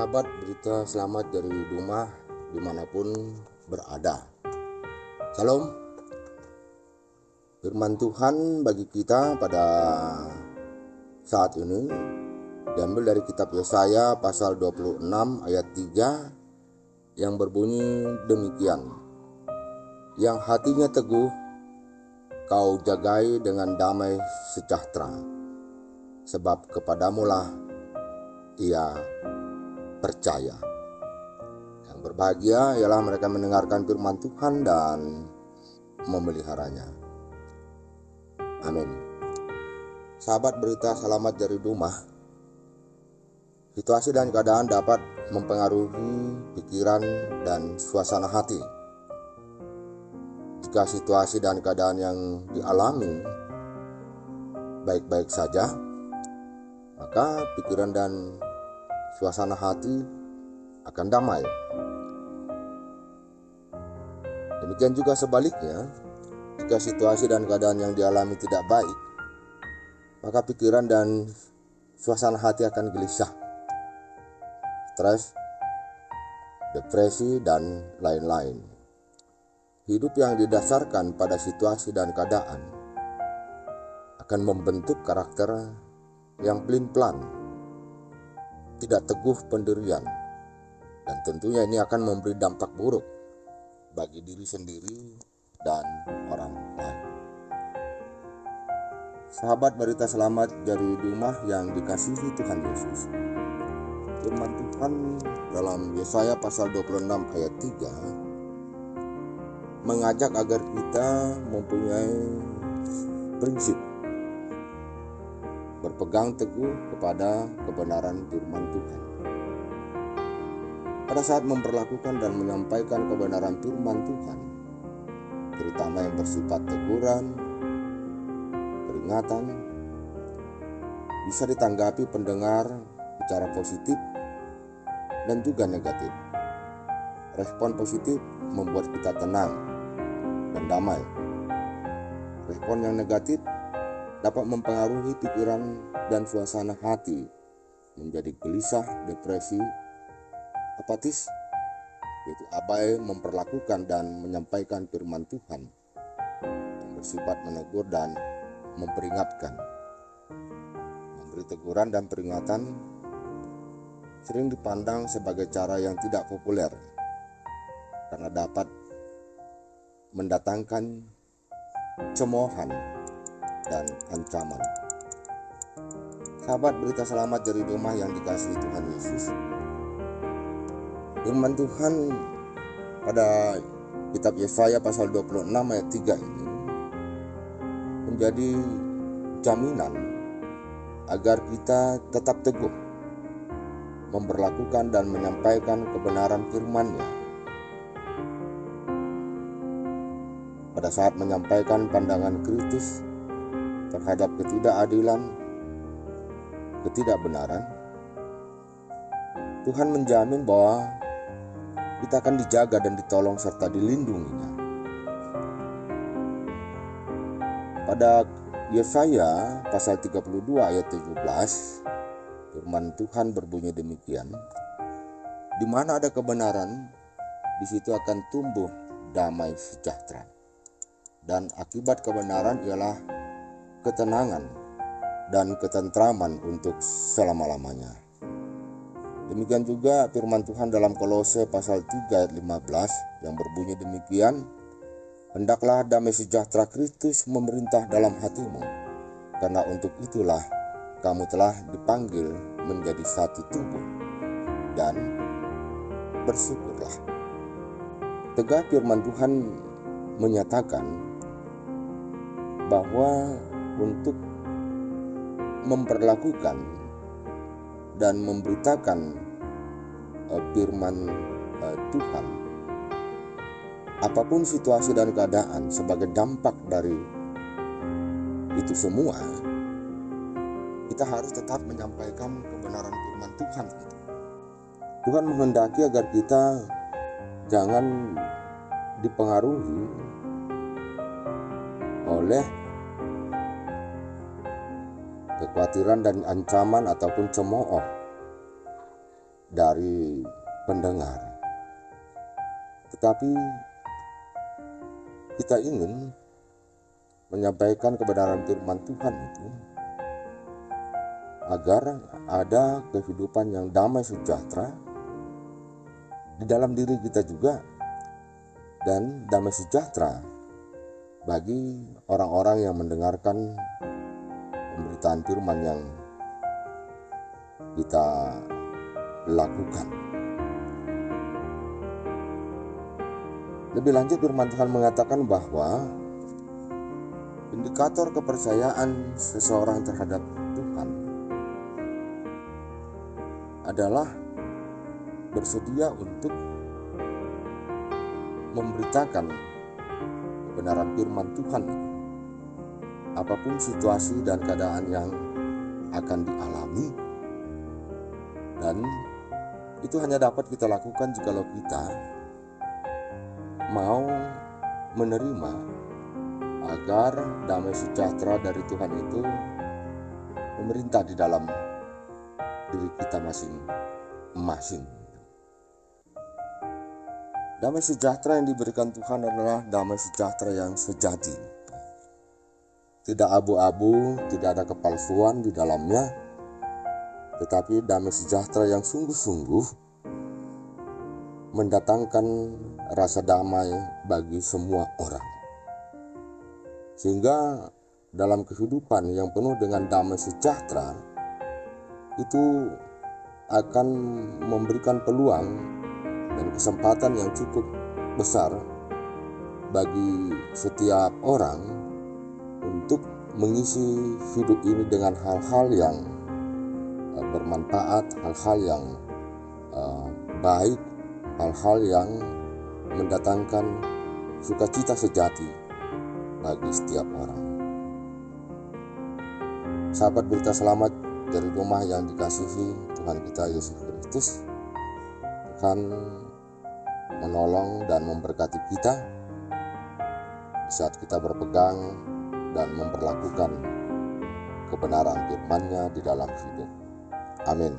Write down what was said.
Sahabat, berita selamat dari rumah dimanapun berada. Shalom. Firman Tuhan bagi kita pada saat ini diambil dari kitab Yesaya pasal 26 ayat 3 yang berbunyi demikian. Yang hatinya teguh kau jagai dengan damai sejahtera, sebab kepadamulah ia percaya. Yang berbahagia ialah mereka mendengarkan firman Tuhan dan memeliharanya. Amin. Sahabat, berita selamat dari rumah. Situasi dan keadaan dapat mempengaruhi pikiran dan suasana hati. Jika situasi dan keadaan yang dialami baik-baik saja, maka pikiran dan suasana hati akan damai. Demikian juga sebaliknya, jika situasi dan keadaan yang dialami tidak baik, maka pikiran dan suasana hati akan gelisah, stres, depresi, dan lain-lain. Hidup yang didasarkan pada situasi dan keadaan akan membentuk karakter yang pelin-pelan, tidak teguh pendirian, dan tentunya ini akan memberi dampak buruk bagi diri sendiri dan orang lain. Sahabat, berita selamat dari rumah yang dikasihi Tuhan Yesus. Firman Tuhan dalam Yesaya pasal 26 ayat 3 mengajak agar kita mempunyai prinsip berpegang teguh kepada kebenaran firman Tuhan. Pada saat memperlakukan dan menyampaikan kebenaran firman Tuhan, terutama yang bersifat teguran, peringatan, bisa ditanggapi pendengar secara positif dan juga negatif. Respon positif membuat kita tenang dan damai. Respon yang negatif dapat mempengaruhi pikiran dan suasana hati menjadi gelisah, depresi, apatis, yaitu abai memperlakukan dan menyampaikan firman Tuhan yang bersifat menegur dan memperingatkan. Memberi teguran dan peringatan sering dipandang sebagai cara yang tidak populer karena dapat mendatangkan cemoohan dan ancaman. Sahabat, berita selamat dari rumah yang dikasihi Tuhan Yesus. Firman Tuhan pada kitab Yesaya pasal 26 ayat 3 ini menjadi jaminan agar kita tetap teguh memperlakukan dan menyampaikan kebenaran firman-Nya. Pada saat menyampaikan pandangan kritis terhadap ketidakadilan, ketidakbenaran, Tuhan menjamin bahwa kita akan dijaga dan ditolong serta dilindunginya. Pada Yesaya pasal 32 ayat 17, firman Tuhan berbunyi demikian. Di mana ada kebenaran, di situ akan tumbuh damai sejahtera. Dan akibat kebenaran ialah ketenangan dan ketentraman untuk selama-lamanya. Demikian juga firman Tuhan dalam Kolose pasal 3 ayat 15 yang berbunyi demikian. Hendaklah damai sejahtera Kristus memerintah dalam hatimu, karena untuk itulah kamu telah dipanggil menjadi satu tubuh, dan bersyukurlah. Tegas firman Tuhan menyatakan bahwa untuk memperlakukan dan memberitakan firman Tuhan, apapun situasi dan keadaan, sebagai dampak dari itu semua, kita harus tetap menyampaikan kebenaran firman Tuhan. Tuhan menghendaki agar kita jangan dipengaruhi oleh kekhawatiran dan ancaman ataupun cemooh dari pendengar, tetapi kita ingin menyampaikan kebenaran firman Tuhan itu agar ada kehidupan yang damai sejahtera di dalam diri kita juga, dan damai sejahtera bagi orang-orang yang mendengarkan pemberitaan firman yang kita lakukan. Lebih lanjut, firman Tuhan mengatakan bahwa indikator kepercayaan seseorang terhadap Tuhan adalah bersedia untuk memberitakan kebenaran firman Tuhan ini, apapun situasi dan keadaan yang akan dialami. Dan itu hanya dapat kita lakukan jikalau kita mau menerima agar damai sejahtera dari Tuhan itu memerintah di dalam diri kita masing-masing. Damai sejahtera yang diberikan Tuhan adalah damai sejahtera yang sejati. Tidak abu-abu, tidak ada kepalsuan di dalamnya, tetapi damai sejahtera yang sungguh-sungguh mendatangkan rasa damai bagi semua orang. Sehingga dalam kehidupan yang penuh dengan damai sejahtera itu akan memberikan peluang dan kesempatan yang cukup besar bagi setiap orang untuk mengisi hidup ini dengan hal-hal yang bermanfaat, hal-hal yang baik, hal-hal yang mendatangkan sukacita sejati bagi setiap orang. Sahabat berita selamat dari rumah yang dikasihi Tuhan kita Yesus Kristus, Tuhan menolong dan memberkati kita saat kita berpegang dan memperlakukan kebenaran firman-Nya di dalam hidup. Amin.